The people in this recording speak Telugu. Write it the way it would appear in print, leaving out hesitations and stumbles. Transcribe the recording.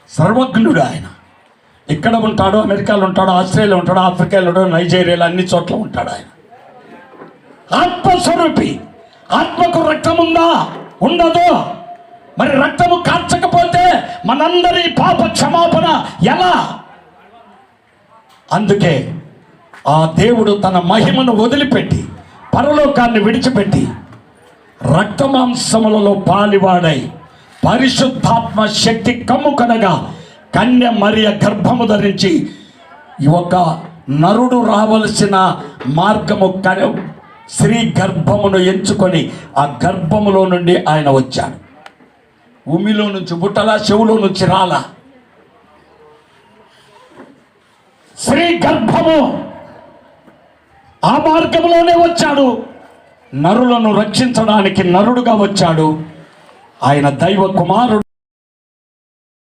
సర్వజ్ఞుడు ఆయన. ఇక్కడ ఉంటాడు, అమెరికాలో ఉంటాడు, ఆస్ట్రేలియా ఉంటాడు, ఆఫ్రికాలో ఉంటాడు, నైజీరియాలో, అన్ని చోట్ల ఉంటాడు ఆయన. ఆత్మస్వరూపి. ఆత్మకు రక్తం ఉందా? ఉండదు. మరి రక్తము కార్చకపోతే మనందరి పాప క్షమాపణ ఎలా? అందుకే ఆ దేవుడు తన మహిమను వదిలిపెట్టి, పరలోకాన్ని విడిచిపెట్టి, రక్తమాంసములలో పాలివాడై పరిశుద్ధాత్మ శక్తి కమ్ముకనగా కన్య మరియ గర్భము ధరించి ఒక నరుడు రావలసిన మార్గము స్త్రీ గర్భమును ఎంచుకొని ఆ గర్భములో నుండి ఆయన వచ్చాడు. భూమిలో నుంచి బుట్టలా, చెవులో నుంచి రాలా. స్త్రీ గర్భము ఆ మార్గంలోనే వచ్చాడు. నరులను రక్షించడానికి నరుడుగా వచ్చాడు. ఆయన దైవ కుమారుడు.